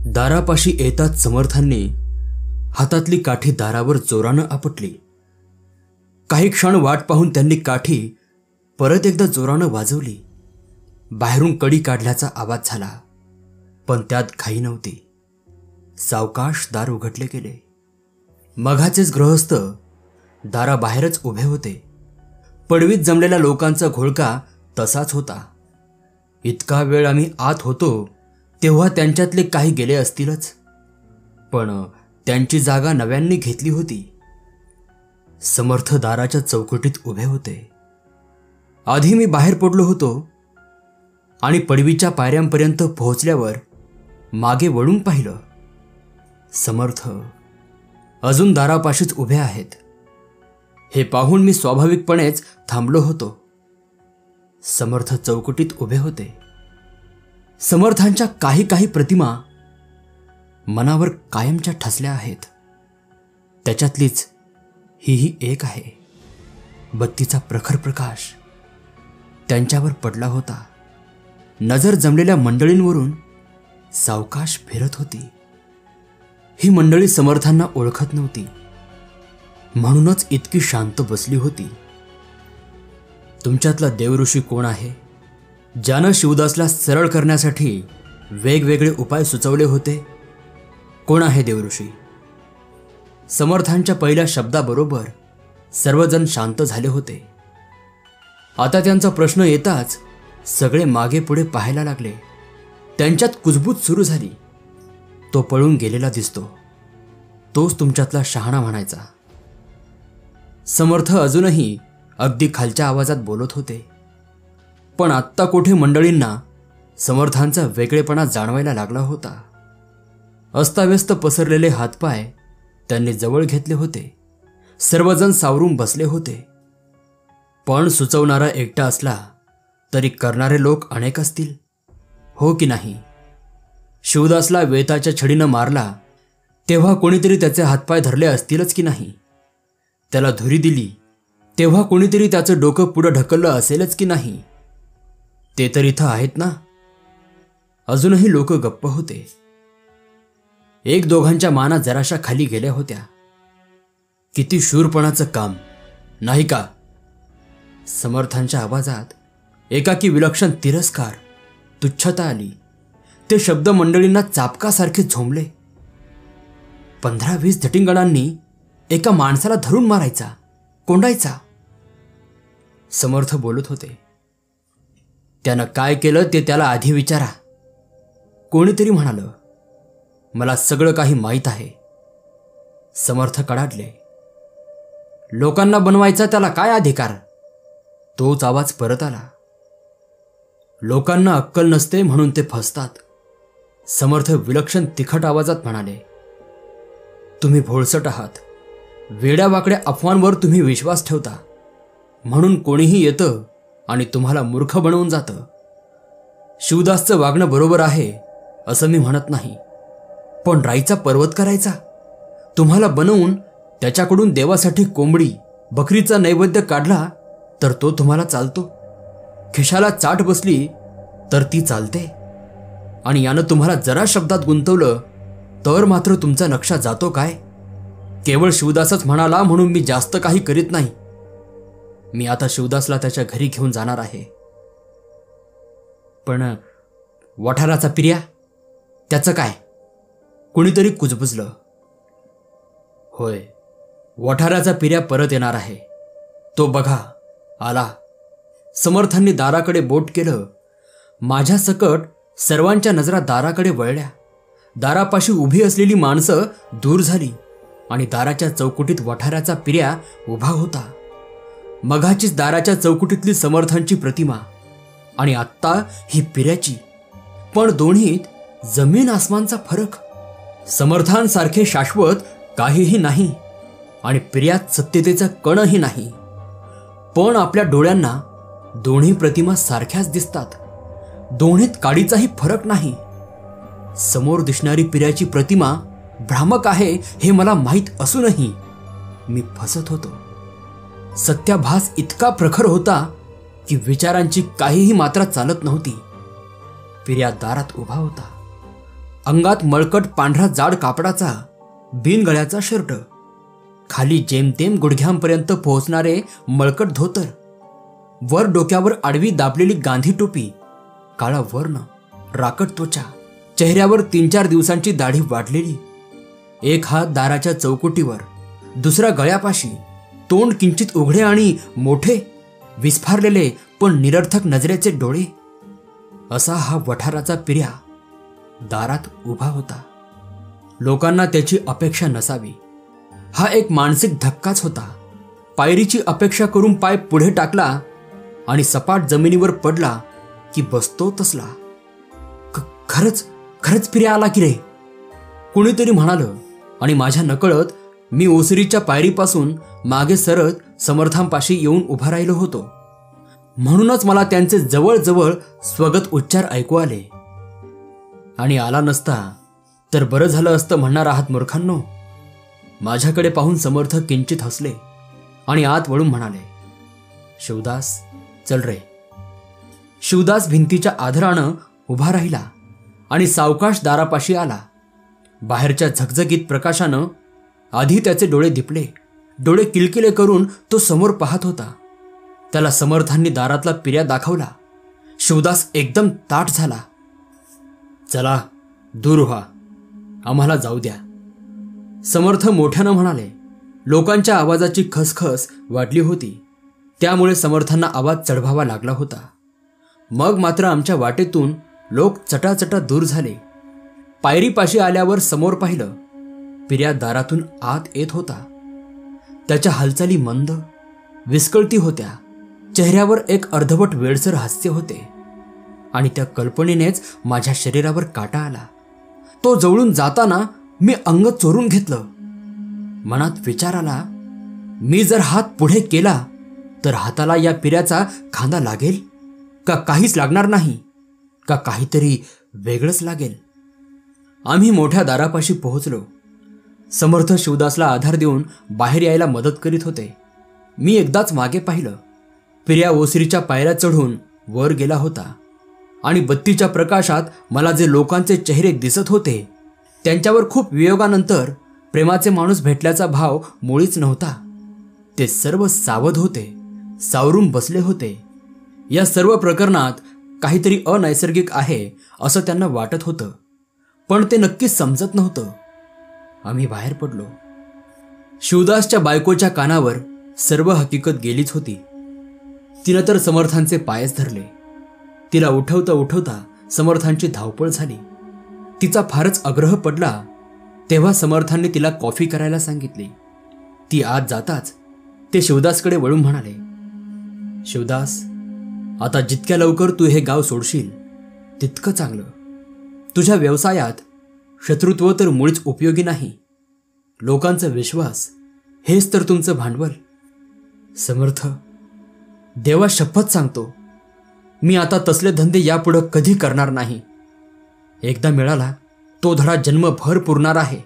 दारापाशी येताच समर्थांनी हातातली काठी दारावर जोरानं आपटली. काही क्षण वाट पाहून त्यांनी काठी परत एकदा जोरानं वाजवली. बाहेरून कडी काढल्याचा आवाज झाला, पण त्यात घाई नव्हती. सावकाश दार उघडले गेले. मघाचेच गृहस्थ दाराबाहेरच उभे होते. पडवीत जमलेल्या लोकांचा घोळका तसाच होता. इतका वेळ आम्ही आत होतो तेव्हा त्यांच्यातले काही गेले असतीलच, पण त्यांची जागा नव्यांनी घेतली होती. समर्थ दाराच्या चौकटीत उभे होते. आधी मी बाहेर पडलो होतो आणि पडवीच्या पायऱ्यांपर्यंत पोहोचल्यावर मागे वळून पाहिलं. समर्थ अजून दारापाशीच उभे आहेत. हे पाहून मी स्वाभाविकपणेच थांबलो होतो. समर्थ चौकटीत उभे होते. समर्थांच्या काही काही प्रतिमा मनावर कायमच्या ठसल्या आहेत. त्याच्यातलीच ही एक आहे. बत्तीचा प्रखर प्रकाश त्यांच्यावर पडला होता. नजर जमलेल्या मंडळींवरून सावकाश फिरत होती. ही मंडळी समर्थांना ओळखत नव्हती, म्हणूनच इतकी शांत बसली होती. तुमच्यातला देवऋषी कोण आहे, ज्यानं शिवदासला सरळ करण्यासाठी वेगवेगळे उपाय सुचवले होते? कोण आहे देवऋषी? समर्थांच्या पहिल्या शब्दाबरोबर सर्वजण शांत झाले होते. आता त्यांचा प्रश्न येताच सगळे मागे पुढे पाहायला लागले. त्यांच्यात कुजबूज सुरू झाली. तो पळून गेलेला दिसतो, तोच तुमच्यातला शहाणा म्हणायचा. समर्थ अजूनही अगदी खालच्या आवाजात बोलत होते, पण आत्ता कोठे मंडळींना समर्थांचा वेगळेपणा जाणवायला लागला होता. अस्ताव्यस्त पसरलेले हातपाय त्यांनी जवळ घेतले होते. सर्वजण सावरून बसले होते. पण सुचवणारा एकटा असला तरी करणारे लोक अनेक असतील, हो की नाही? शिवदासला वेताच्या छडीनं मारला तेव्हा कोणीतरी त्याचे हातपाय धरले असतीलच की नाही? त्याला धुरी दिली तेव्हा कोणीतरी त्याचं डोकं पुढं ढकललं असेलच की नाही? ते तर इथं आहेत ना. अजूनही लोक गप्प होते. एक दोघांच्या माना जराशा खाली गेल्या होत्या. किती शूरपणाचं काम, नाही का? समर्थांच्या आवाजात एकाकी विलक्षण तिरस्कार, तुच्छता आली. ते शब्द मंडळींना चापकासारखे झोंबले. 15-20 झटिंगणांनी एका माणसाला धरून मारायचा, कोंडायचा. समर्थ बोलत होते. त्यानं काय केलं ते त्याला आधी विचारा. कोणीतरी म्हणालं, मला सगळं काही माहीत आहे. समर्थ कडाडले. लोकांना बनवायचा त्याला काय अधिकार? तोच आवाज परत आला. लोकांना अक्कल नसते म्हणून ते फसतात. समर्थ विलक्षण तिखट आवाजात म्हणाले. तुम्ही भोळसट आहात. वेड्यावाकड्या अफवांवर तुम्ही विश्वास ठेवता, म्हणून कोणीही येतं आणि तुम्हाला मूर्ख बनवून जातं. शिवदासचं वागणं बरोबर आहे असं मी म्हणत नाही, पण राईचा पर्वत करायचा, तुम्हाला बनवून त्याच्याकडून देवासाठी कोंबडी बकरीचा नैवेद्य काढला तर तो तुम्हाला चालतो. खिशाला चाट बसली तर ती चालते, आणि यानं तुम्हाला जरा शब्दात गुंतवलं तर मात्र तुमचा नक्षा जातो काय? केवळ शिवदासच म्हणाला म्हणून मी जास्त काही करीत नाही. मी आता शिवदासला त्याच्या घरी घेऊन जाणार आहे. पण वठाराचा पिर्या, त्याचं काय? कुणीतरी कुजबुजलं. होय, वठाराचा पिर्या परत येणार आहे. तो बघा आला. समर्थांनी दाराकडे बोट केलं. माझ्या सकट सर्वांच्या नजरा दाराकडे वळल्या. दारापाशी उभी असलेली माणसं दूर झाली आणि दाराच्या चौकटीत वठाराचा पिर्या उभा होता. मघाचीच दाराच्या चौकटीतली समर्थांची प्रतिमा आणि आत्ता ही पिर्याची, पण दोन्हीत जमीन आसमानचा फरक. समर्थांसारखे शाश्वत काहीही नाही आणि पिर्यात सत्यतेचा कणही नाही, पण आपल्या डोळ्यांना दोन्ही प्रतिमा सारख्याच दिसतात. दोन्हीत काडीचाही फरक नाही. समोर दिसणारी पिर्याची प्रतिमा भ्रामक आहे हे मला माहीत असूनही मी फसत होतो. सत्याभास इतका प्रखर होता की विचारांची काहीही मात्रा चालत नव्हती. पिर्या दारात उभा होता. अंगात मळकट पांढरा जाड कापडाचा बिनगळ्याचा शर्ट, खाली जेमतेम गुडघ्यांपर्यंत पोहोचणारे मळकट धोतर, वर डोक्यावर आडवी दाबलेली गांधी टोपी, काळा वर्ण, राकट त्वचा, चेहऱ्यावर 3-4 दिवसांची दाढी वाढलेली, एक हात दाराच्या चौकटीवर, दुसरा गळ्यापाशी, तोंड किंचित उघडे आणि मोठे, विस्फारलेले पण निरर्थक नजरेचे डोळे, असा हा वठाराचा पिर्या दारात उभा होता. लोकांना त्याची अपेक्षा नसावी, हा एक मानसिक धक्काच होता. पायरीची अपेक्षा करून पाय पुढे टाकला आणि सपाट जमिनीवर पडला की बसतो तसला. खरंच पिर्या आला की रे, कुणीतरी म्हणालं आणि माझ्या नकळत मी ओसरीच्या पायरीपासून मागे सरत समर्थांपाशी येऊन उभा राहिलो होतो. म्हणूनच मला त्यांचे जवळजवळ स्वगत उच्चार ऐकू आले. आणि आला नसता तर बरं झालं असतं म्हणणार आहात मूर्खांनो. माझ्याकडे पाहून समर्थ किंचित हसले आणि आत वळून म्हणाले, शिवदास चल रे. शिवदास भिंतीच्या आधारानं उभा राहिला आणि सावकाश दारापाशी आला. बाहेरच्या झगझगीत प्रकाशानं आधी त्याचे डोळे दिपले. डोळे किलकिले करून तो समोर पाहत होता. त्याला समर्थांनी दारातला पिर्या दाखवला. शिवदास एकदम ताठ झाला. चला दूर व्हा, आम्हाला जाऊ द्या, समर्थ मोठ्यानं म्हणाले. लोकांच्या आवाजाची खसखस वाढली होती, त्यामुळे समर्थांना आवाज चढवावा लागला होता. मग मात्र आमच्या वाटेतून लोक चटाचटा दूर झाले. पायरीपाशी आल्यावर समोर पाहिलं, पिर्या दारातून आत येत होता. त्याच्या हालचाली मंद, विस्कळती होत्या. चेहऱ्यावर एक अर्धवट वेडसर हास्य होते आणि त्या कल्पनेनेच माझ्या शरीरावर काटा आला. तो जवळून जाताना मी अंग चोरून घेतलं. मनात विचार आला, मी जर हात पुढे केला तर हाताला या पिर्याचा खांदा लागेल का काहीच लागणार नाही, का काहीतरी वेगळंच लागेल. आम्ही मोठ्या दारापाशी पोहोचलो. समर्थ शिवदासला आधार देऊन बाहेर यायला मदत करीत होते. मी एकदाच मागे पाहिलं. पिर्या ओसरीच्या पायऱ्या चढून वर गेला होता आणि बत्तीच्या प्रकाशात मला जे लोकांचे चेहरे दिसत होते त्यांच्यावर खूप वियोगानंतर प्रेमाचे माणूस भेटल्याचा भाव मुळीच नव्हता. ते सर्व सावध होते, सावरून बसले होते. या सर्व प्रकरणात काहीतरी अनैसर्गिक आहे असं त्यांना वाटत होतं, पण ते नक्कीच समजत नव्हतं. आम्ही बाहेर पडलो. शिवदासच्या बायकोच्या कानावर सर्व हकीकत गेलीच होती. तिनं तर समर्थांचे पायच धरले. तिला उठवता उठवता समर्थांची धावपळ झाली. तिचा फारच आग्रह पडला तेव्हा समर्थांनी तिला कॉफी करायला सांगितली. ती आत जाताच ते शिवदासकडे वळून म्हणाले, शिवदास, आता जितक्या लवकर तू हे गाव सोडशील तितकं चांगलं. तुझ्या व्यवसायात शत्रुत्व तर मुळीच उपयोगी नाही. लोकांचा विश्वास हेच तर तुमचं भांडवल. समर्थ, देवा शपथ सांगतो, मी आता तसले धंदे यापुढे कधी करणार नाही. एकदा मिळाला तो धडा जन्मभर पुरणार आहे.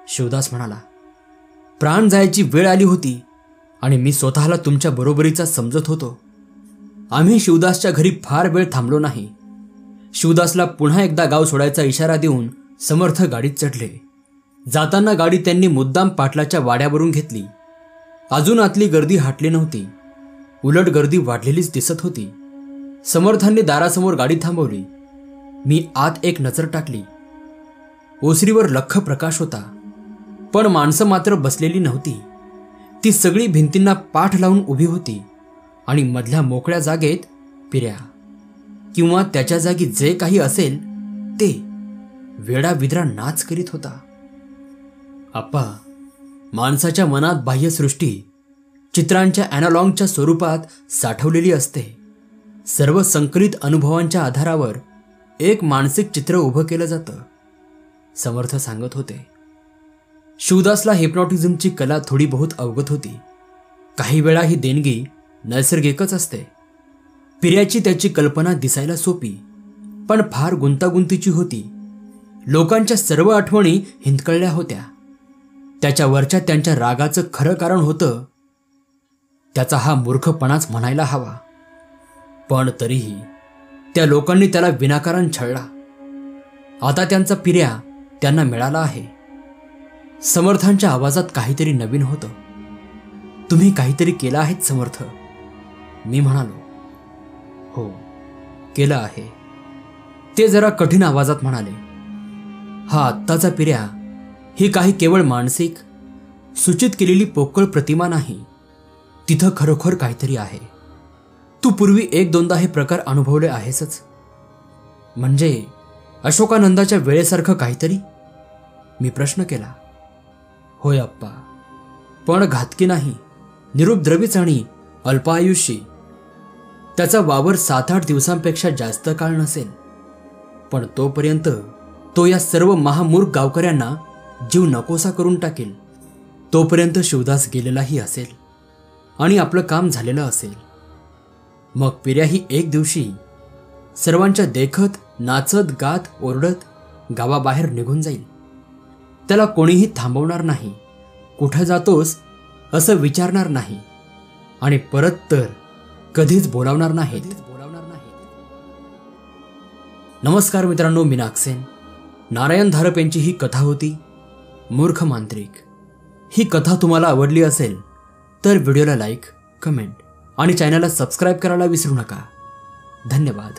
शिवदास म्हणाला, प्राण जायची वेळ आली होती आणि मी स्वतःला तुमच्या बरोबरीचा समजत होतो. आम्ही शिवदासच्या घरी फार वेळ थांबलो नाही. शिवदासला पुन्हा एकदा गाव सोडायचा इशारा देऊन समर्थ गाडीत चढले. जाताना गाडी त्यांनी मुद्दाम पाटलाच्या वाड्यावरून घेतली. अजून आतली गर्दी हटली नव्हती, उलट गर्दी वाढलेलीच दिसत होती. समर्थांनी दारासमोर गाडी थांबवली. मी आत एक नजर टाकली. ओसरीवर लख्ख प्रकाश होता, पण माणसं मात्र बसलेली नव्हती. ती सगळी भिंतींना पाठ लावून उभी होती आणि मधल्या मोकळ्या जागेत पिर्या किंवा त्याच्या जागी जे काही असेल ते वेडाविद्रा नाच करीत होता. आप्पा, माणसाच्या मनात बाह्यसृष्टी चित्रांच्या ॲनालॉगच्या स्वरूपात साठवलेली असते. सर्व संकलित अनुभवांच्या आधारावर एक मानसिक चित्र उभं केलं जातं, समर्थ सांगत होते. शिवदासला हिप्नॉटिझमची कला थोडी बहुत अवगत होती. काही वेळा ही देणगी नैसर्गिकच असते. पिर्याची त्याची कल्पना दिसायला सोपी, पण फार गुंतागुंतीची होती. लोकांच्या सर्व आठवणी हिंदकळल्या होत्या. त्याच्यावरच्या त्यांच्या रागाचं खरं कारण होतं त्याचा हा मूर्खपणाच म्हणायला हवा. पण तरीही त्या लोकांनी त्याला विनाकारण छळला. आता त्यांचा पिऱ्या त्यांना मिळाला आहे. समर्थांच्या आवाजात काहीतरी नवीन होतं. तुम्ही काहीतरी केलं आहे समर्थ, मी म्हणालो. हो, केलं आहे, ते जरा कठीण आवाजात म्हणाले. हा आत्ताचा पिऱ्या ही काही केवळ मानसिक सूचित केलेली पोकळ प्रतिमा नाही. तिथं खरोखर काहीतरी आहे. तू पूर्वी एक दोनदा हे प्रकार अनुभवले आहेसच. म्हणजे अशोकानंदाच्या वेळेसारखं काहीतरी, मी प्रश्न केला. होय अप्पा, पण घातकी नाही, निरुपद्रवीच आणि अल्पायुषी. त्याचा वावर 7-8 दिवसांपेक्षा जास्त काळ नसेल, पण तोपर्यंत तो या सर्व महामूर्ख गावकऱ्यांना जीव नकोसा करून टाकेल. तोपर्यंत शिवदास गेलेलाही असेल आणि आपलं काम झालेलं असेल. मग पिऱ्याही एक दिवशी सर्वांच्या देखत नाचत गात ओरडत गावाबाहेर निघून जाईल. त्याला कोणीही थांबवणार नाही, कुठं जातोस असं विचारणार नाही आणि परत तर कधीच बोलावणार नाहीत. नमस्कार मित्रांनो, मी नागसेन. नारायण धारप यांची ही कथा होती मूर्ख मांत्रिक. ही कथा तुम्हाला आवडली असेल तर व्हिडिओला लाईक, कमेंट आणि चॅनलला सबस्क्राईब करायला विसरू नका. धन्यवाद.